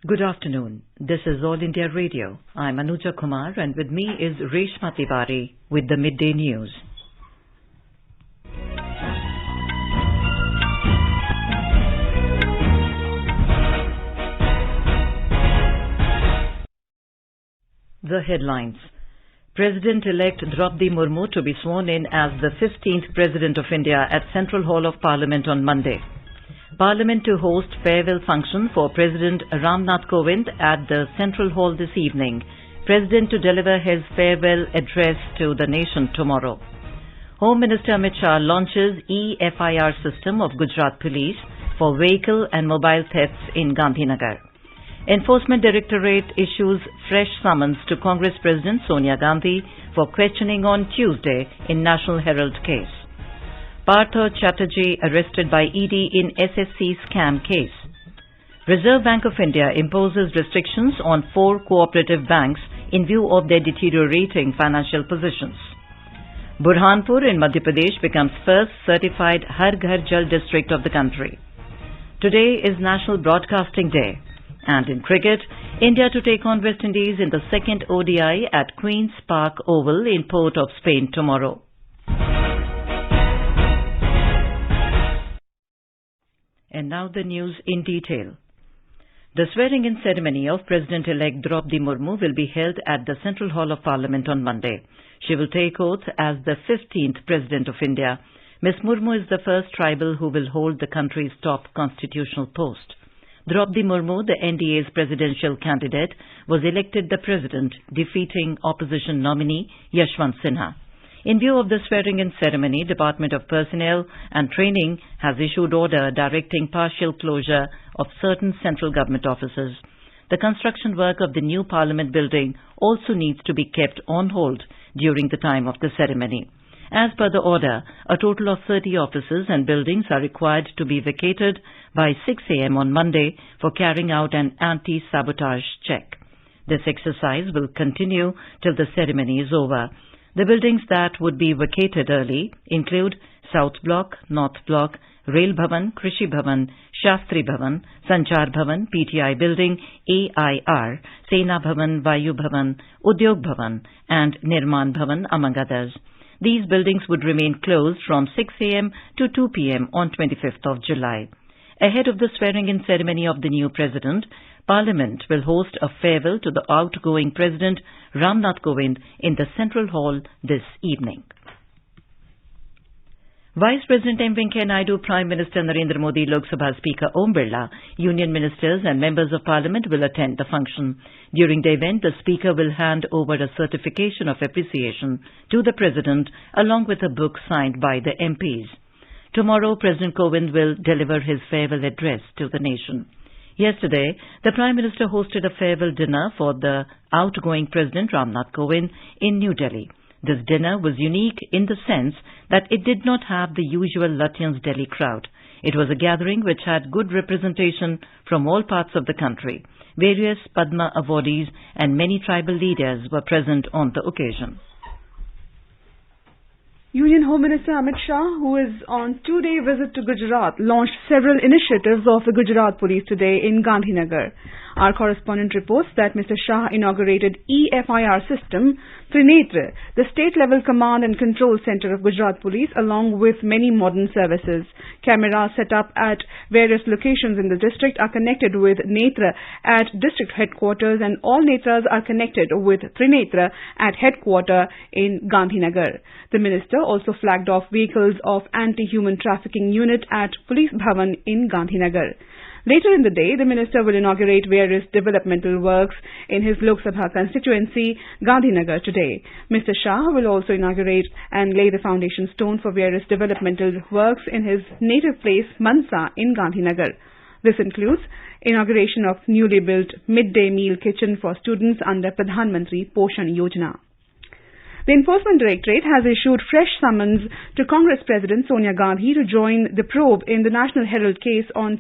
Good afternoon. This is All India Radio. I'm Anuja Kumar and with me is Reshma Tiwari with the Midday News. The headlines. President-elect Draupadi Murmu to be sworn in as the 15th President of India at Central Hall of Parliament on Monday. Parliament to host farewell function for President Ramnath Kovind at the Central Hall this evening. President to deliver his farewell address to the nation tomorrow. Home Minister Amit Shah launches e-FIR system of Gujarat Police for vehicle and mobile thefts in Gandhinagar. Enforcement Directorate issues fresh summons to Congress President Sonia Gandhi for questioning on Tuesday in National Herald case. Partha Chatterjee arrested by Edie in SSC scam case. Reserve Bank of India imposes restrictions on 4 cooperative banks in view of their deteriorating financial positions. Burhanpur in Madhya Pradesh becomes first certified Har Ghar Jal district of the country. Today is National Broadcasting Day. And in cricket, India to take on West Indies in the second ODI at Queen's Park Oval in Port of Spain tomorrow. And now the news in detail. The swearing-in ceremony of President-elect Draupadi Murmu will be held at the Central Hall of Parliament on Monday. She will take oath as the 15th President of India. Ms. Murmu is the first tribal who will hold the country's top constitutional post. Draupadi Murmu, the NDA's presidential candidate, was elected the president, defeating opposition nominee Yashwant Sinha. In view of the swearing-in ceremony, Department of Personnel and Training has issued order directing partial closure of certain central government offices. The construction work of the new Parliament building also needs to be kept on hold during the time of the ceremony. As per the order, a total of 30 offices and buildings are required to be vacated by 6 a.m. on Monday for carrying out an anti-sabotage check. This exercise will continue till the ceremony is over. The buildings that would be vacated early include South Block, North Block, Rail Bhavan, Krishi Bhavan, Shastri Bhavan, Sanchar Bhavan, PTI Building, AIR, Sena Bhavan, Vayu Bhavan, Udyog Bhavan and Nirman Bhavan, among others. These buildings would remain closed from 6 a.m. to 2 p.m. on 25th of July. Ahead of the swearing-in ceremony of the new president, Parliament will host a farewell to the outgoing President Ramnath Kovind in the Central Hall this evening. Vice President M. Venkaiah Naidu, Prime Minister Narendra Modi, Lok Sabha Speaker Om Birla, Union Ministers and Members of Parliament will attend the function. During the event, the Speaker will hand over a certification of appreciation to the President along with a book signed by the MPs. Tomorrow, President Kovind will deliver his farewell address to the nation. Yesterday, the Prime Minister hosted a farewell dinner for the outgoing President Ramnath Kovind in New Delhi. This dinner was unique in the sense that it did not have the usual Lutyens Delhi crowd. It was a gathering which had good representation from all parts of the country. Various Padma awardees and many tribal leaders were present on the occasion. Union Home Minister Amit Shah, who is on 2-day visit to Gujarat, launched several initiatives of the Gujarat Police today in Gandhinagar. Our correspondent reports that Mr. Shah inaugurated e-FIR system, Trinetra, the state-level command and control centre of Gujarat Police, along with many modern services. Cameras set up at various locations in the district are connected with Netra at district headquarters, and all Netras are connected with Trinetra at headquarter in Gandhinagar. The minister also flagged off vehicles of anti-human trafficking unit at Police Bhavan in Gandhinagar. Later in the day, the minister will inaugurate various developmental works in his Lok Sabha constituency, Gandhinagar, today. Mr. Shah will also inaugurate and lay the foundation stone for various developmental works in his native place, Mansa, in Gandhinagar. This includes inauguration of newly built midday meal kitchen for students under Pradhan Mantri Poshan Yojana. The Enforcement Directorate has issued fresh summons to Congress President Sonia Gandhi to join the probe in the National Herald case on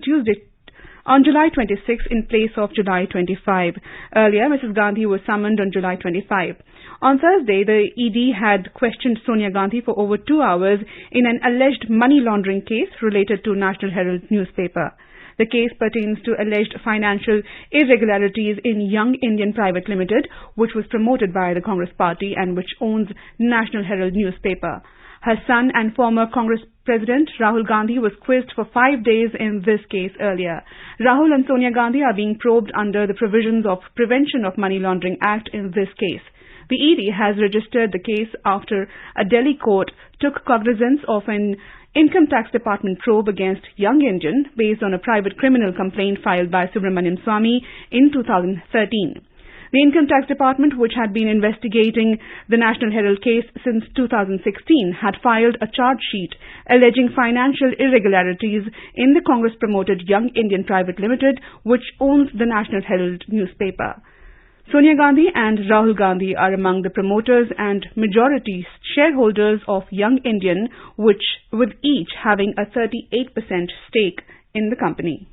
July 26 in place of July 25. Earlier, Mrs. Gandhi was summoned on July 25. On Thursday, the ED had questioned Sonia Gandhi for over 2 hours in an alleged money laundering case related to National Herald newspaper. The case pertains to alleged financial irregularities in Young Indian Private Limited, which was promoted by the Congress party and which owns National Herald newspaper. Her son and former Congress President Rahul Gandhi was quizzed for 5 days in this case earlier. Rahul and Sonia Gandhi are being probed under the provisions of Prevention of Money Laundering Act in this case. The Edie has registered the case after a Delhi court took cognizance of an Income Tax Department probe against Young Indian based on a private criminal complaint filed by Subramanian Swamy in 2013. The Income Tax Department, which had been investigating the National Herald case since 2016, had filed a charge sheet alleging financial irregularities in the Congress-promoted Young Indian Private Limited, which owns the National Herald newspaper. Sonia Gandhi and Rahul Gandhi are among the promoters and majority shareholders of Young Indian, with each having a 38% stake in the company.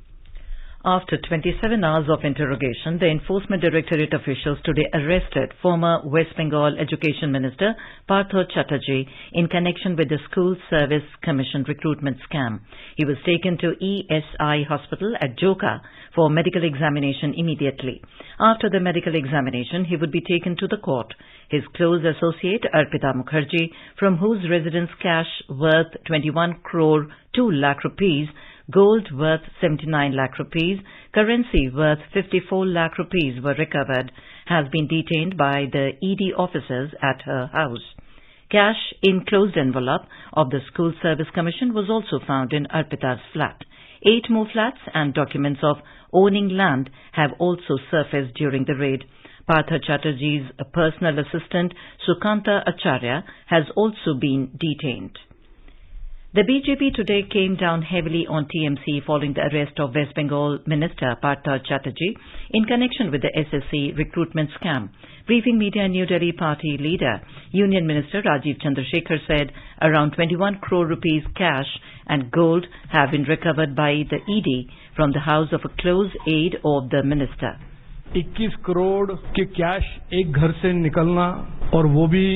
After 27 hours of interrogation, the Enforcement Directorate officials today arrested former West Bengal Education Minister Partha Chatterjee in connection with the School Service Commission recruitment scam. He was taken to ESI Hospital at Joka for medical examination immediately. After the medical examination, he would be taken to the court. His close associate, Arpita Mukherjee, from whose residence cash worth 21 crore 2 lakh rupees, gold worth 79 lakh rupees, currency worth 54 lakh rupees were recovered, has been detained by the ED officers at her house. Cash in closed envelope of the School Service Commission was also found in Arpita's flat. 8 more flats and documents of owning land have also surfaced during the raid. Partha Chatterjee's personal assistant, Sukanta Acharya, has also been detained. The BJP today came down heavily on TMC following the arrest of West Bengal Minister Partha Chatterjee in connection with the SSC recruitment scam. Briefing media in New Delhi, party leader, Union Minister Rajiv Chandrasekhar said around 21 crore rupees cash and gold have been recovered by the ED from the house of a close aide of the minister. 21 crore के cash एक घर से निकलना और वो भी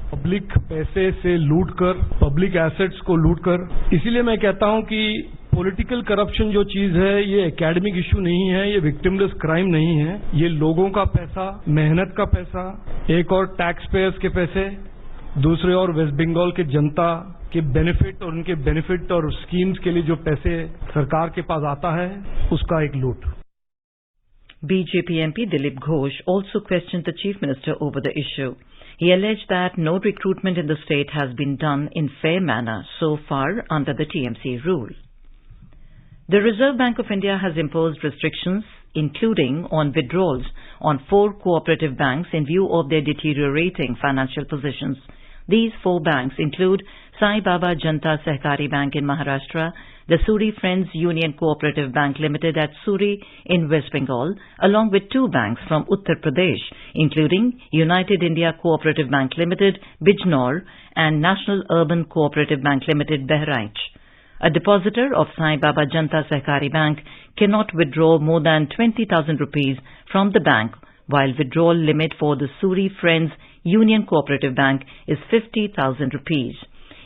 public पैसे से लूटकर, पब्लिक एसेट्स को लूटकर। इसीलिए मैं कहता हूं कि पॉलिटिकल करप्शन जो चीज है ये एकेडमिक इशू नहीं है, ये विक्टिमलेस क्राइम नहीं है, ये लोगों का पैसा, मेहनत का पैसा, एक और टैक्स पेयर्स के पैसे, दूसरे और वेस्ट बंगाल के जनता के बेनिफिट और उनके बेनिफिट और स्कीम्स के लिए जो पैसे सरकार के पास आता है उसका एक लूट। BJP MP Dilip Ghosh also questioned the Chief Minister over the issue. He alleged that no recruitment in the state has been done in fair manner so far under the TMC rule. The Reserve Bank of India has imposed restrictions, including on withdrawals, on 4 cooperative banks in view of their deteriorating financial positions. These 4 banks include Sai Baba Janta Sahkari Bank in Maharashtra, the Suri Friends Union Cooperative Bank Limited at Suri in West Bengal, along with 2 banks from Uttar Pradesh, including United India Cooperative Bank Limited, Bijnor, and National Urban Cooperative Bank Limited, Bahraich. A depositor of Sai Baba Janta Sahkari Bank cannot withdraw more than 20,000 rupees from the bank, while withdrawal limit for the Suri Friends Union Cooperative Bank is 50,000 rupees.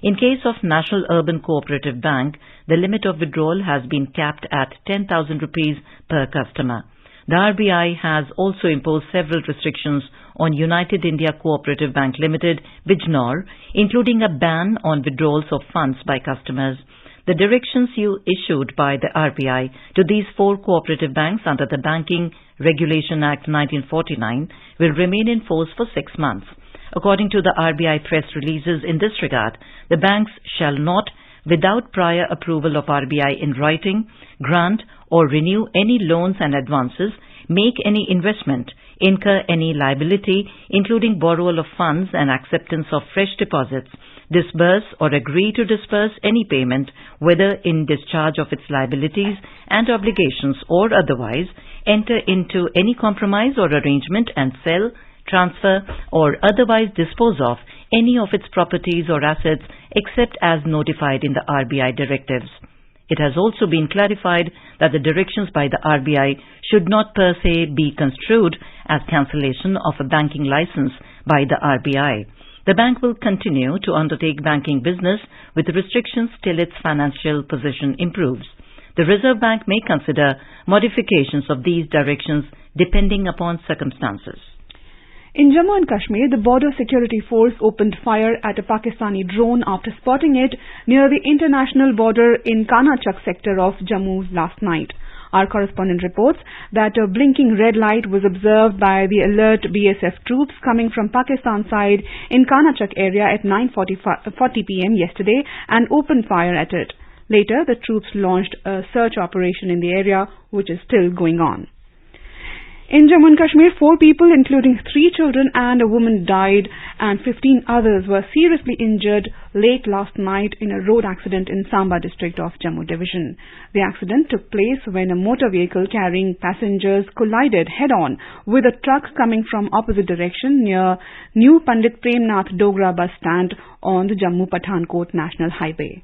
In case of National Urban Cooperative Bank, the limit of withdrawal has been capped at 10,000 rupees per customer. The RBI has also imposed several restrictions on United India Cooperative Bank Limited, Bijnor, including a ban on withdrawals of funds by customers. The directions issued by the RBI to these 4 cooperative banks under the Banking Regulation Act 1949 will remain in force for 6 months. According to the RBI press releases in this regard, the banks shall not, without prior approval of RBI in writing, grant or renew any loans and advances, make any investment, incur any liability, including borrowal of funds and acceptance of fresh deposits, disburse or agree to disburse any payment, whether in discharge of its liabilities and obligations or otherwise, enter into any compromise or arrangement and sell, transfer or otherwise dispose of any of its properties or assets except as notified in the RBI directives. It has also been clarified that the directions by the RBI should not per se be construed as cancellation of a banking license by the RBI. The bank will continue to undertake banking business with restrictions till its financial position improves. The Reserve Bank may consider modifications of these directions depending upon circumstances. In Jammu and Kashmir, the Border Security Force opened fire at a Pakistani drone after spotting it near the international border in Kanachak sector of Jammu last night. Our correspondent reports that a blinking red light was observed by the alert BSF troops coming from Pakistan side in Kanachak area at 9:40 p.m. yesterday and opened fire at it. Later, the troops launched a search operation in the area, which is still going on. In Jammu and Kashmir, 4 people, including 3 children and a woman, died and 15 others were seriously injured late last night in a road accident in Samba district of Jammu division. The accident took place when a motor vehicle carrying passengers collided head-on with a truck coming from opposite direction near New Pandit Premnath Dogra bus stand on the Jammu-Pathankot National Highway.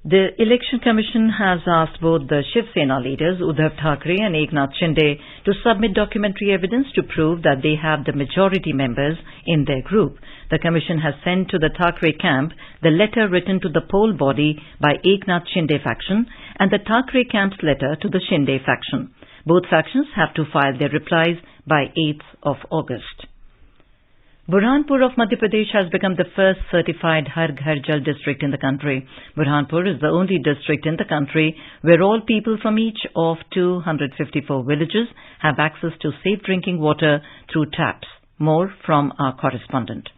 The Election Commission has asked both the Shiv Sena leaders Uddhav Thackeray and Eknath Shinde to submit documentary evidence to prove that they have the majority members in their group. The Commission has sent to the Thackeray camp the letter written to the poll body by Eknath Shinde faction and the Thackeray camp's letter to the Shinde faction. Both factions have to file their replies by 8th of August. Burhanpur of Madhya Pradesh has become the first certified Har Ghar Jal district in the country. Burhanpur is the only district in the country where all people from each of 254 villages have access to safe drinking water through taps. More from our correspondent.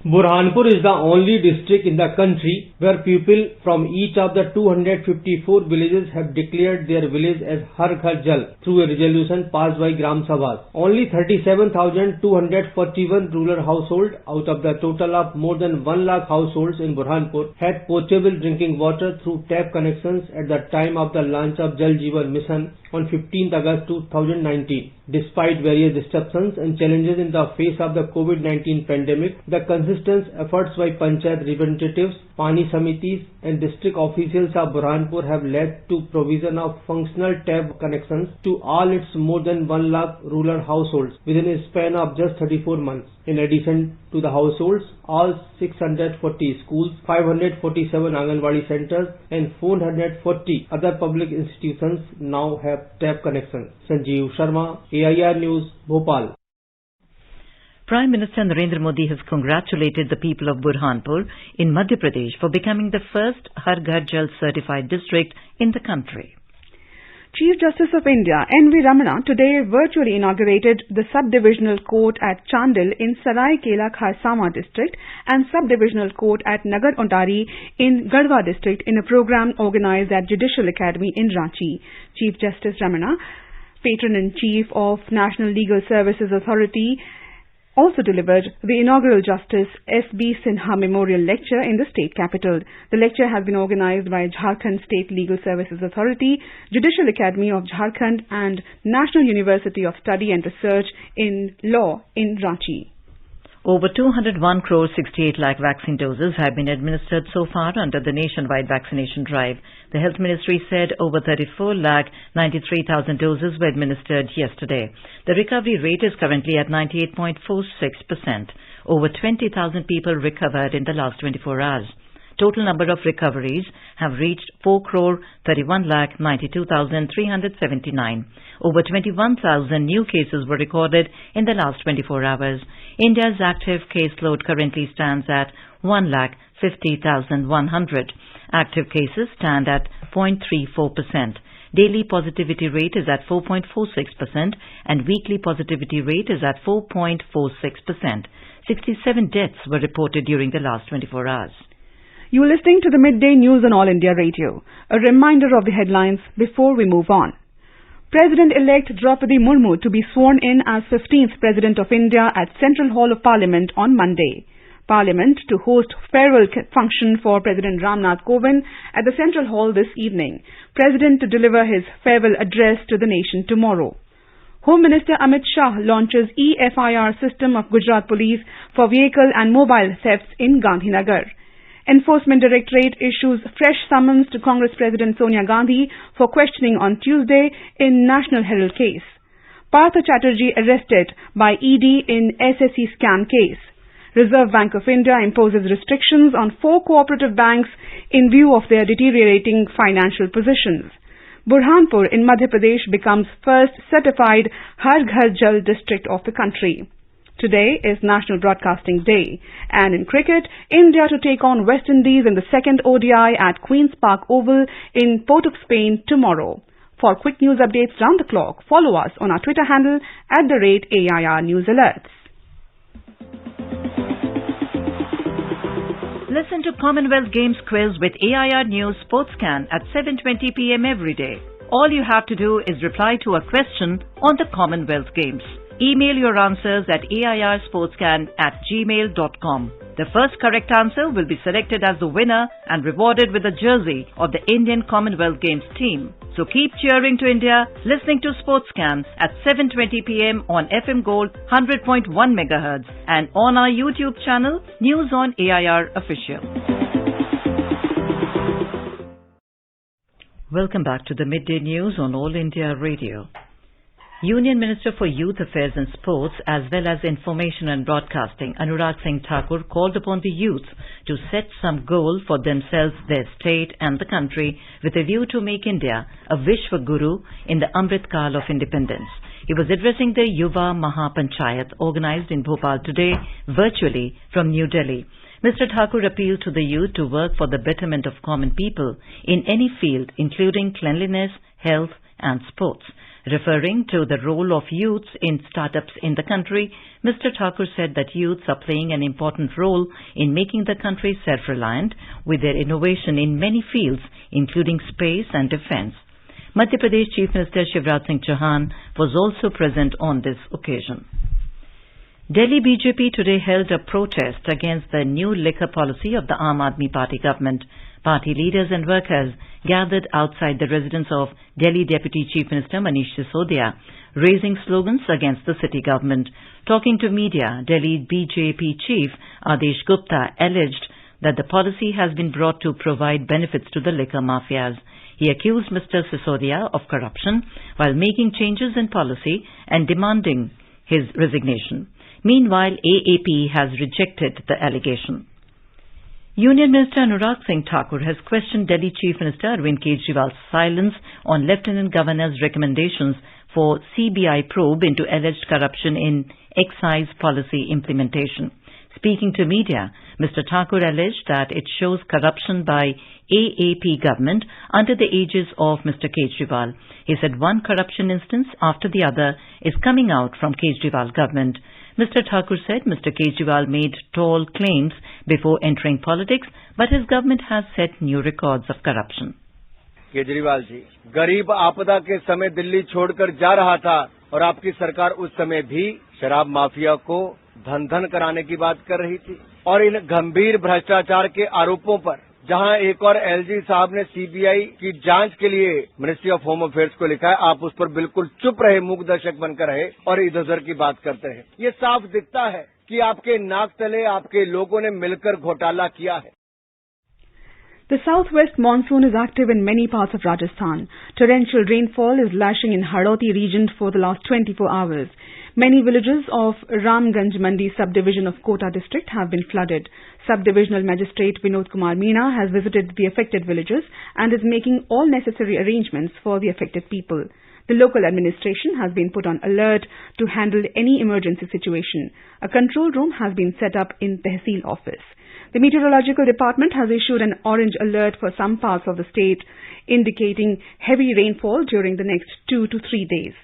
Burhanpur is the only district in the country where people from each of the 254 villages have declared their village as Har Ghar Jal through a resolution passed by Gram Sabhas. Only 37,241 rural households out of the total of more than 1 lakh households in Burhanpur had potable drinking water through tap connections at the time of the launch of Jal Jeevan Mission on 15th August 2019. Despite various disruptions and challenges in the face of the COVID-19 pandemic, the consistent efforts by Panchayat representatives, Pani Samitis and district officials of Burhanpur have led to provision of functional tap connections to all its more than 1 lakh rural households within a span of just 34 months. In addition to the households, all 640 schools, 547 Anganwadi centers and 440 other public institutions now have tap connections. Sanjeev Sharma, AIR News, Bhopal. Prime Minister Narendra Modi has congratulated the people of Burhanpur in Madhya Pradesh for becoming the first Har Ghar Jal certified district in the country. Chief Justice of India N.V. Ramana today virtually inaugurated the Sub-Divisional Court at Chandil in Sarai Kela Kharsama district and Sub-Divisional Court at Nagar Ontari in Garhwa district in a program organized at Judicial Academy in Ranchi. Chief Justice Ramana, Patron-in-Chief of National Legal Services Authority, also delivered the inaugural Justice S.B. Sinha Memorial Lecture in the state capital. The lecture has been organized by Jharkhand State Legal Services Authority, Judicial Academy of Jharkhand and National University of Study and Research in Law in Ranchi. Over 201 crore 68 lakh vaccine doses have been administered so far under the nationwide vaccination drive. The Health Ministry said over 34 lakh 93,000 doses were administered yesterday. The recovery rate is currently at 98.46%. Over 20,000 people recovered in the last 24 hours. Total number of recoveries have reached 4 crore 31 lakh 92,379. Over 21,000 new cases were recorded in the last 24 hours. India's active caseload currently stands at 1 lakh 50,100. Active cases stand at 0.34%. Daily positivity rate is at 4.46% and weekly positivity rate is at 4.46%. 67 deaths were reported during the last 24 hours. You are listening to the Midday News on All India Radio. A reminder of the headlines before we move on. President-elect Draupadi Murmu to be sworn in as 15th President of India at Central Hall of Parliament on Monday. Parliament to host farewell function for President Ramnath Kovind at the Central Hall this evening. President to deliver his farewell address to the nation tomorrow. Home Minister Amit Shah launches e-FIR system of Gujarat Police for vehicle and mobile thefts in Gandhinagar. Enforcement Directorate issues fresh summons to Congress President Sonia Gandhi for questioning on Tuesday in National Herald case. Partha Chatterjee arrested by Edie in SSC scam case. Reserve Bank of India imposes restrictions on 4 cooperative banks in view of their deteriorating financial positions. Burhanpur in Madhya Pradesh becomes first certified Har Ghar Jal district of the country. Today is National Broadcasting Day, and in cricket, India to take on West Indies in the second ODI at Queen's Park Oval in Port of Spain tomorrow. For quick news updates round the clock, follow us on our Twitter handle @AIR News Alerts. Listen to Commonwealth Games quiz with AIR News Sportscan at 7:20 p.m. every day. All you have to do is reply to a question on the Commonwealth Games. Email your answers at airsportscan@gmail.com. The first correct answer will be selected as the winner and rewarded with a jersey of the Indian Commonwealth Games team. So keep cheering to India, listening to Sportscan at 7:20 p.m. on FM Gold 100.1 MHz and on our YouTube channel, News on AIR Official. Welcome back to the Midday News on All India Radio. Union Minister for Youth Affairs and Sports as well as Information and Broadcasting, Anurag Singh Thakur, called upon the youth to set some goal for themselves, their state and the country with a view to make India a Vishwa Guru in the Amrit Kal of independence. He was addressing the Yuva Mahapanchayat organized in Bhopal today virtually from New Delhi. Mr. Thakur appealed to the youth to work for the betterment of common people in any field, including cleanliness, health and sports. Referring to the role of youths in startups in the country, Mr. Thakur said that youths are playing an important role in making the country self-reliant with their innovation in many fields, including space and defense. Madhya Pradesh Chief Minister Shivraj Singh Chauhan was also present on this occasion. Delhi BJP today held a protest against the new liquor policy of the Aam Aadmi Party government. Party leaders and workers gathered outside the residence of Delhi Deputy Chief Minister Manish Sisodia, raising slogans against the city government. Talking to media, Delhi BJP Chief Adesh Gupta alleged that the policy has been brought to provide benefits to the liquor mafias. He accused Mr. Sisodia of corruption while making changes in policy and demanding his resignation. Meanwhile, AAP has rejected the allegation. Union Minister Anurag Singh Thakur has questioned Delhi Chief Minister Arvind Kejriwal's silence on Lieutenant Governor's recommendations for CBI probe into alleged corruption in excise policy implementation. Speaking to media, Mr. Thakur alleged that it shows corruption by AAP government under the aegis of Mr. Kejriwal. He said one corruption instance after the other is coming out from Kejriwal government. Mr. Thakur said Mr. Kejriwal made tall claims before entering politics, but his government has set new records of corruption. Kejriwal ji गरीब आपदा के समय दिल्ली छोड़कर जा रहा था और आपकी सरकार उस समय भी शराब माफिया को धन कराने की बात कर रही थी और इन गंभीर भ्रष्टाचार के आरोपों पर जहां एक और एलजी साहब ने सीबीआई की जांच के लिए मिनिस्ट्री ऑफ होम अफेयर्स को लिखा है, आप उस पर बिल्कुल चुप रहे, मूक दर्शक बनकर रहे और इधर-उधर की बात करते हैं। ये साफ दिखता है कि आपके नाक तले आपके लोगों ने मिलकर घोटाला किया है। The southwest monsoon is active in many parts of Rajasthan. Torrential rainfall is lashing in Hadoti region for the last 24 hours. Many villages of Ramganj Mandi subdivision of Kota district have been flooded. Subdivisional Magistrate Vinod Kumar Meena has visited the affected villages and is making all necessary arrangements for the affected people. The local administration has been put on alert to handle any emergency situation. A control room has been set up in Tehsil office. The Meteorological Department has issued an orange alert for some parts of the state, indicating heavy rainfall during the next 2 to 3 days.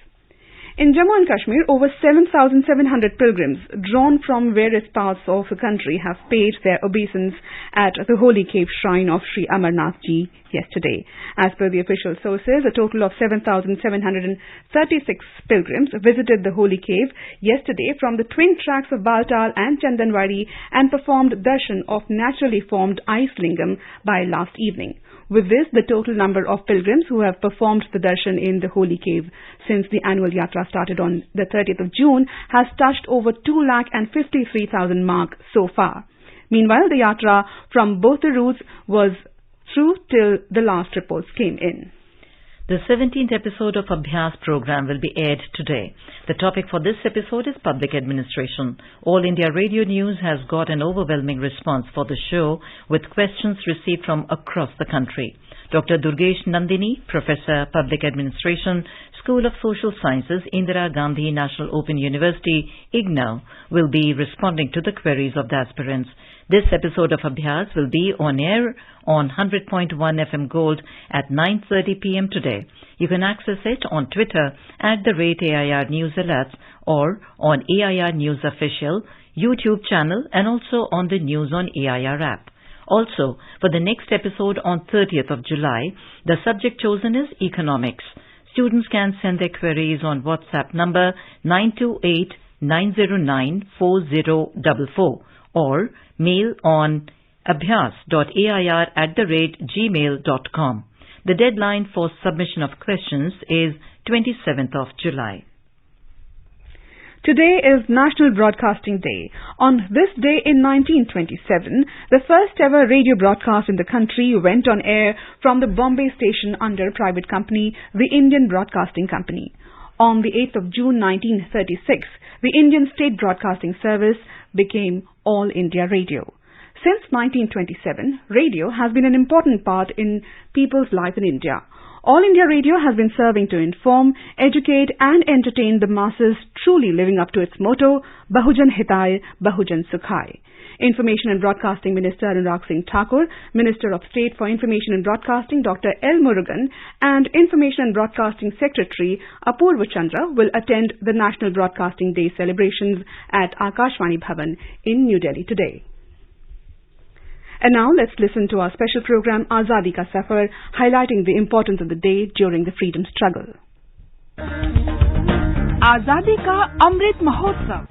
In Jammu and Kashmir, over 7,700 pilgrims drawn from various parts of the country have paid their obeisance at the holy cave shrine of Sri Amarnath Ji yesterday. As per the official sources, a total of 7,736 pilgrims visited the holy cave yesterday from the twin tracks of Baltal and Chandanwadi and performed darshan of naturally formed ice lingam by last evening. With this, the total number of pilgrims who have performed the darshan in the holy cave since the annual yatra started on the 30th of June has touched over 2,53,000 mark so far. Meanwhile, the yatra from both the routes was through till the last reports came in. The 17th episode of Abhyas program will be aired today. The topic for this episode is public administration. All India Radio News has got an overwhelming response for the show with questions received from across the country. Dr. Durgesh Nandini, Professor, Public Administration, School of Social Sciences, Indira Gandhi National Open University, IGNOU, will be responding to the queries of the aspirants. This episode of Abhyas will be on air on 100.1 FM Gold at 9:30 p.m. today. You can access it on Twitter @AIR News Alerts or on AIR News Official YouTube channel and also on the News on AIR app. Also, for the next episode on 30th of July, the subject chosen is economics. Students can send their queries on WhatsApp number 928-909-4044 or mail on abhyas.air@gmail.com. The deadline for submission of questions is 27th of July. Today is National Broadcasting Day. On this day in 1927, the first ever radio broadcast in the country went on air from the Bombay station under a private company, the Indian Broadcasting Company. On the 8th of June 1936, the Indian State Broadcasting Service became All India Radio. Since 1927, radio has been an important part in people's life in India. All India Radio has been serving to inform, educate and entertain the masses, truly living up to its motto, Bahujan Hitai, Bahujan Sukhai. Information and Broadcasting Minister Anurag Singh Thakur, Minister of State for Information and Broadcasting Dr. L. Murugan and Information and Broadcasting Secretary Apurva Chandra will attend the National Broadcasting Day celebrations at Akashvani Bhavan in New Delhi today. And now let's listen to our special program Azadi Ka Safar, highlighting the importance of the day during the freedom struggle. Azadi Ka Amrit Mahotsav.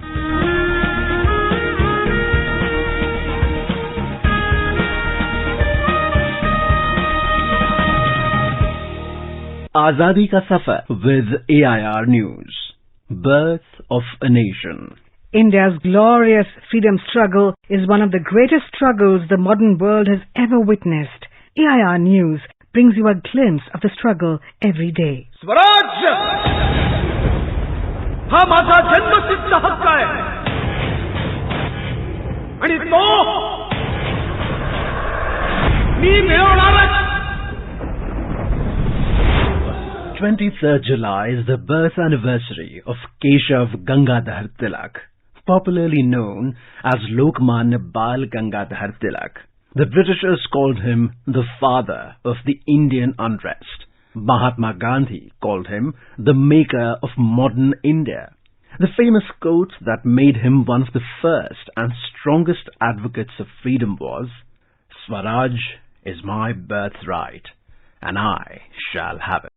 Azadi Ka Safar with AIR News. Birth of a Nation. India's glorious freedom struggle is one of the greatest struggles the modern world has ever witnessed. AIR News brings you a glimpse of the struggle every day. Swaraj हा माझा जन्मसिद्ध हक्क आहे आणि तो मी मिळवणारच. 23rd July is the birth anniversary of Keshav Gangadhar Tilak, popularly known as Lokmanya Bal Gangadhar Tilak. The Britishers called him the father of the Indian unrest. Mahatma Gandhi called him the maker of modern India. The famous quote that made him one of the first and strongest advocates of freedom was, "Swaraj is my birthright, and I shall have it."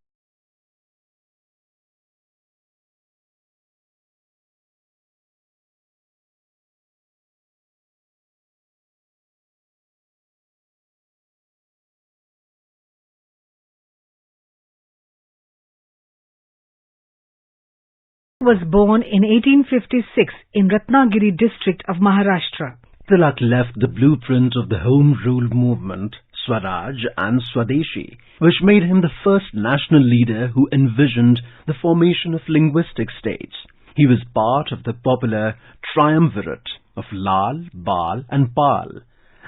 Was born in 1856 in Ratnagiri district of Maharashtra. Tilak left the blueprint of the Home Rule movement, Swaraj and Swadeshi, which made him the first national leader who envisioned the formation of linguistic states. He was part of the popular triumvirate of Lal, Bal and Pal.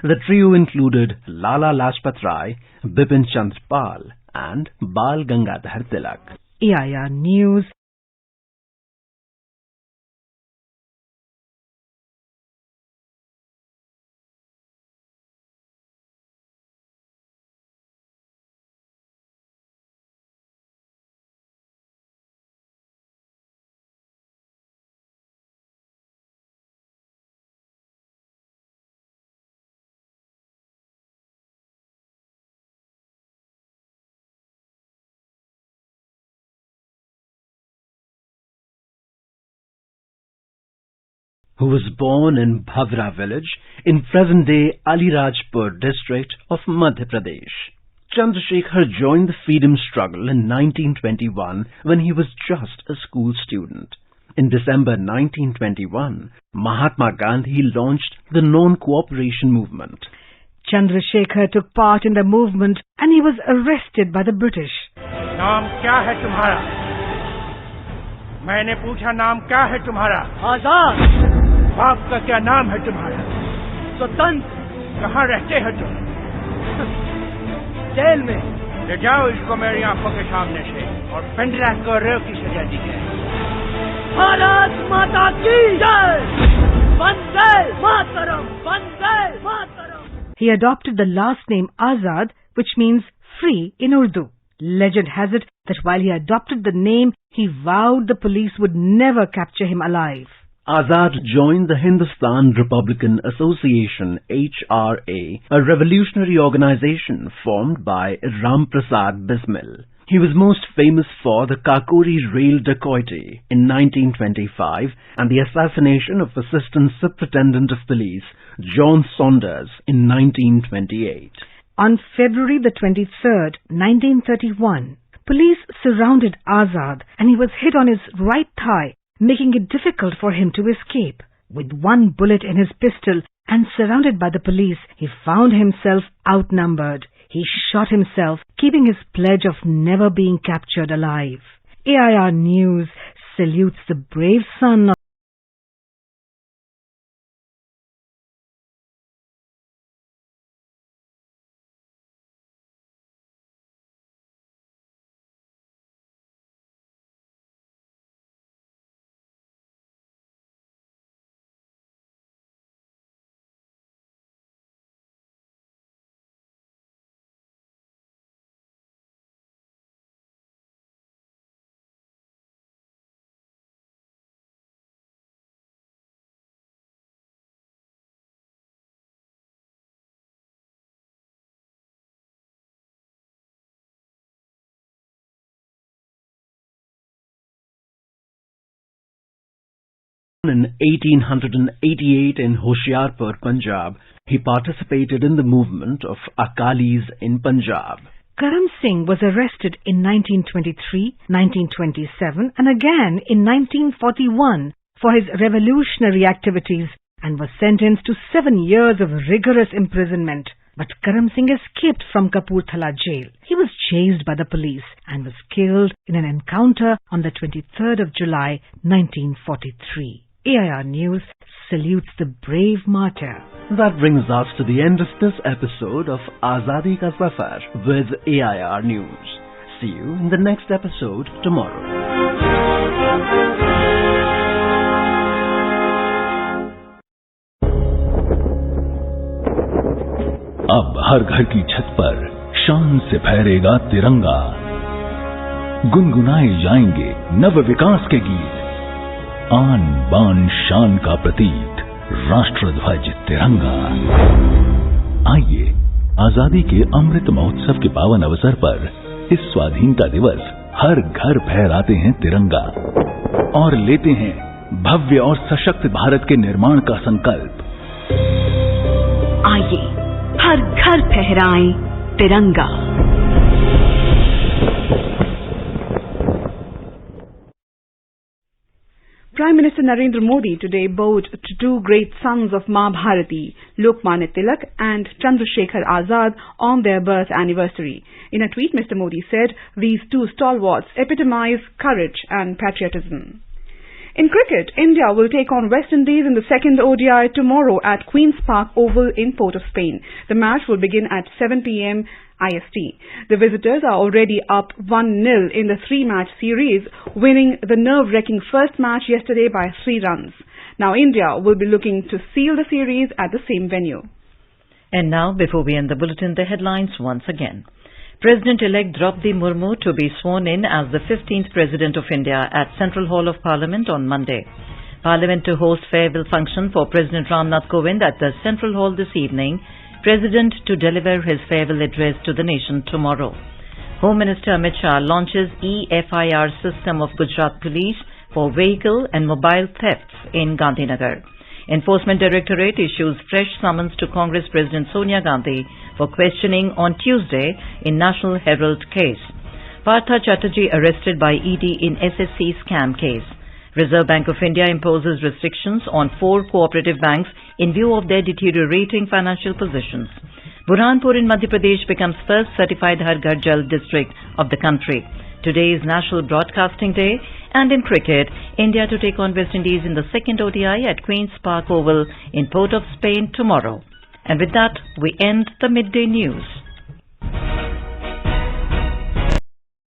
The trio included Lala Lajpat Rai, Bipin Chandra Pal and Bal Gangadhar Tilak. AIR News. Who was born in Bhavra village in present-day Alirajpur district of Madhya Pradesh. Chandrasekhar joined the freedom struggle in 1921 when he was just a school student. In December 1921, Mahatma Gandhi launched the non-cooperation movement. Chandrasekhar took part in the movement and he was arrested by the British. नाम क्या है तुम्हारा? मैंने पूछा नाम क्या है तुम्हारा? आजाद। बाप का क्या नाम है तुम्हारा? स्वतंत्र। कहाँ रहते हो तुम? जेल में। ले जाओ इसको मेरी आंखों के सामने से और 15 करोड़ की सजा दी जाए। भारत माता की जय। Vande Mataram. Vande Mataram. He adopted the last name Azad, which means free in Urdu. Legend has it that while he adopted the name, he vowed the police would never capture him alive. Azad joined the Hindustan Republican Association, HRA, a revolutionary organization formed by Ram Prasad Bismil. He was most famous for the Kakori rail dacoity in 1925 and the assassination of Assistant Superintendent of Police John Saunders in 1928. On February the 23rd, 1931, police surrounded Azad and he was hit on his right thigh, making it difficult for him to escape. With one bullet in his pistol and surrounded by the police, he found himself outnumbered. He shot himself, keeping his pledge of never being captured alive. AIR News salutes the brave son of In 1888 in Hoshiarpur, Punjab, he participated in the movement of Akalis in Punjab. Karam Singh was arrested in 1923, 1927 and again in 1941 for his revolutionary activities and was sentenced to 7 years of rigorous imprisonment. But Karam Singh escaped from Kapurthala jail. He was chased by the police and was killed in an encounter on the 23rd of July, 1943. AIR News salutes the brave martyr. That brings us to the end of this episode of Azadi Ka Safar with AIR News. See you in the next episode tomorrow. अब हर घर की छत पर शान से फहरेगा तिरंगा, गुनगुनाए जाएंगे नव विकास के गीत, आन बान शान का प्रतीक राष्ट्रध्वज तिरंगा। आइए आजादी के अमृत महोत्सव के पावन अवसर पर इस स्वाधीनता दिवस हर घर फहराते हैं तिरंगा और लेते हैं भव्य और सशक्त भारत के निर्माण का संकल्प। आइए हर घर फहराएं तिरंगा। Prime Minister Narendra Modi today bowed to two great sons of Ma Bharati, Lokmanya Tilak and Chandrasekhar Azad, on their birth anniversary. In a tweet, Mr. Modi said, "These two stalwarts epitomize courage and patriotism." In cricket, India will take on West Indies in the second ODI tomorrow at Queen's Park Oval in Port of Spain. The match will begin at 7 p.m. IST. The visitors are already up 1-0 in the three-match series, winning the nerve-wracking first match yesterday by 3 runs. Now India will be looking to seal the series at the same venue. And now, before we end the bulletin, the headlines once again. President-elect Draupadi Murmu to be sworn in as the 15th President of India at Central Hall of Parliament on Monday. Parliament to host farewell function for President Ramnath Kovind at the Central Hall this evening. President to deliver his farewell address to the nation tomorrow. Home Minister Amit Shah launches EFIR system of Gujarat Police for vehicle and mobile thefts in Gandhinagar. Enforcement Directorate issues fresh summons to Congress President Sonia Gandhi for questioning on Tuesday in National Herald case. Partha Chatterjee arrested by Edie in SSC scam case. Reserve Bank of India imposes restrictions on 4 cooperative banks in view of their deteriorating financial positions. Burhanpur in Madhya Pradesh becomes first certified Har Ghar Jal district of the country. Today is National Broadcasting Day, and in cricket, India to take on West Indies in the second ODI at Queen's Park Oval in Port of Spain tomorrow. And with that, we end the midday news.